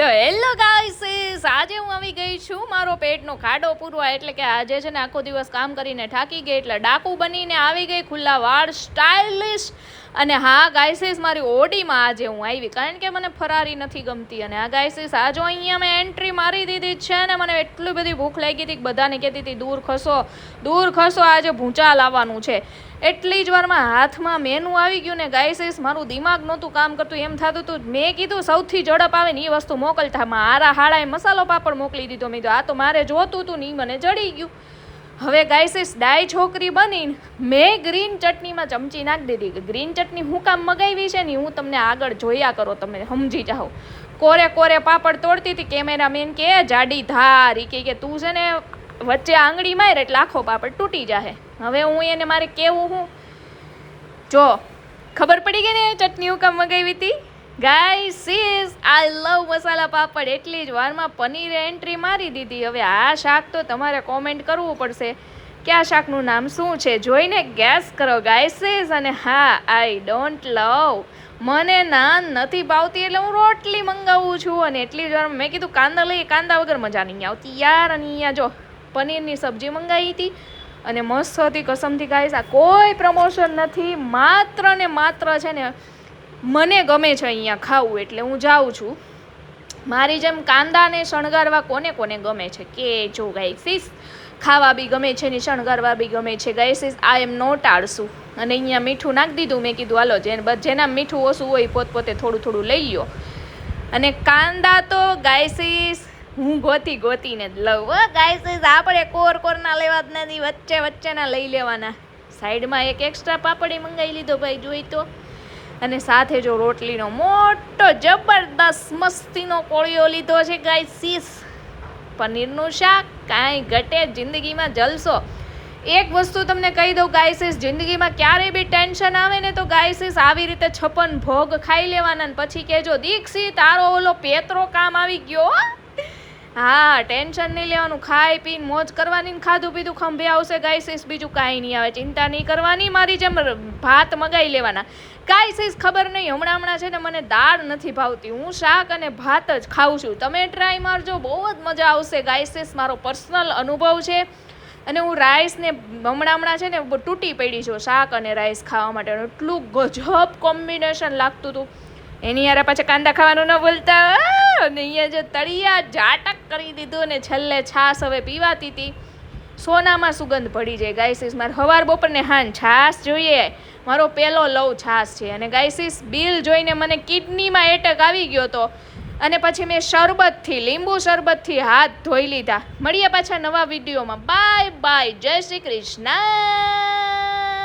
તો hello guys, આજે હું આવી ગઈ છું મારો પેટનો ખાડો પૂરવા. એટલે કે આજે છે ને આખો દિવસ કામ કરીને થાકી ગઈ, એટલે ડાકુ બનીને આવી ગઈ, ખુલ્લા વાળ, સ્ટાઇલિશ. અને હા ગાઈસીસ, મારી ઓડીમાં આજે હું આવી, કારણ કે મને ફરારી નથી ગમતી. અને હા ગાઈસીસ, આ જો અહીંયા મેં એન્ટ્રી મારી દીધી છે ને મને એટલી બધી ભૂખ લાગી હતી કે બધાને કહેતી હતી દૂર ખસો, આજે ભૂંચા લાવવાનું છે. એટલી જ વારમાં હાથમાં મેનુ આવી ગયું ને ગાઈસીસ, મારું દિમાગ નહોતું કામ કરતું, એમ થતું હતું. મેં કીધું સૌથી ઝડપ આવે ને એ વસ્તુ મોકલતા, હારા હાડાએ મસાલો પાપડ મોકલી દીધો. મેં કીધું આ તો મારે જોતું હતું ને એ મને જડી ગયું. હવે ગાઈસીસ, ડાય છોકરી બનીને મેં ગ્રીન ચટણીમાં ચમચી નાખી દીધી. ગ્રીન ચટણી હું કામ મગાવી છે ને હું તમને આગળ જોયા કરો, તમે સમજી જાઓ. કોરે પાપડ તોડતી હતી, કેમેરામેન કે જાડી ધાર, કે તું છે ને વચ્ચે આંગળી માર એટલે આખો પાપડ તૂટી જાય. હવે હું એને મારે કેવું, હું જો ખબર પડી ગઈ ને ચટણી હું કામ મગાવી હતી. ગાઈસીસ, આઈ લવ મસાલા પાપડ. એટલી જ વારમાં પનીરે એન્ટ્રી મારી દીધી. હવે આ શાક તો તમારે કોમેન્ટ કરવું પડશે કે આ શાકનું નામ શું છે, જોઈને ગેસ કરો ગાઈસીસ. અને હા, આઈ ડોન્ટ લવ, મને નાન નથી ભાવતી એટલે હું રોટલી મંગાવું છું. અને એટલી જ વારમાં મેં કીધું કાંદા લઈએ, કાંદા વગર મજા નહીં આવતી યાર. અને અહીંયા જો પનીરની સબ્જી મંગાવી હતી અને મસ્ત હતી કસમથી ગાઈસ. આ કોઈ પ્રમોશન નથી, માત્ર ને માત્ર છે ને મને ગમે છે અહીંયા ખાવું એટલે હું જાઉં છું. મારી જેમ કાંદાને શણગારવા કોને ગમે છે કે જો ગાઈસીસ, ખાવા બી ગમે છે ને શણગારવા બી ગમે છે ગાઈસીસ. આઈ એમ નોટ આળસુ. અને અહીંયા મીઠું નાખી દીધું. મેં કીધું હાલો જેના મીઠું ઓછું હોય પોતે થોડું લઈ લો. અને કાંદા તો ગાઈસીસ હું ગોતીને જ લઉં ગાઈસીસ. આપણે કોરના લેવા જ નથી, વચ્ચેના લઈ લેવાના. સાઈડમાં એક એક્સ્ટ્રા પાપડી મંગાવી લીધો ભાઈ, જોઈ તો. અને સાથે જો રોટલીનો મોટો જબરદસ્ત મસ્તીનો કોળિયો લીધો છે ગાઈસીસ. પનીરનું શાક કાંઈ ઘટે, જિંદગીમાં જલસો. એક વસ્તુ તમને કહી દઉં ગાઈસીસ, જિંદગીમાં ક્યારેય બી ટેન્શન આવે ને તો ગાઈસીસ આવી રીતે 56 ભોગ ખાઈ લેવાના ને પછી કહેજો દીક્ષિત તારો ઓલો પેતરો કામ આવી ગયો. હા, ટેન્શન નહીં લેવાનું, ખાઈ પીને મોજ કરવાની, ખાધું પીધું ખંભે આવશે ગાઈસીસ. બીજું કાંઈ નહીં આવે, ચિંતા નહીં કરવાની. મારી જેમ ભાત મગાવી લેવાના ગાઈસીસ. ખબર નહીં, હમણાં છે ને મને દાળ નથી ભાવતી, હું શાક અને ભાત જ ખાઉં છું. તમે ટ્રાય મારજો, બહુ જ મજા આવશે ગાઈસીસ. મારો પર્સનલ અનુભવ છે. અને હું રાઈસને હમણાં છે ને તૂટી પડી છું શાક અને રાઈસ ખાવા માટે. એટલું ગજબ કોમ્બિનેશન લાગતું હતું. એની યાર પાછા કાંદા ખાવાનું ન ભૂલતા. અને અહીંયા જે તળિયા જાટક કરી દીધું ને છેલ્લે છાશ હવે પીવાતી હતી. સોનામાં સુગંધ પડી જાય ગાઈસીસ. મારે સવાર બપોરને હાન છાશ જોઈએ, મારો પહેલો લવ છાશ છે. અને ગાઈસીસ, બિલ જોઈને મને કિડનીમાં એટેક આવી ગયો હતો. અને પછી મેં લીંબુ શરબતથી હાથ ધોઈ લીધા. મળીએ પાછા નવા વિડીયોમાં. બાય બાય, જય શ્રી કૃષ્ણ.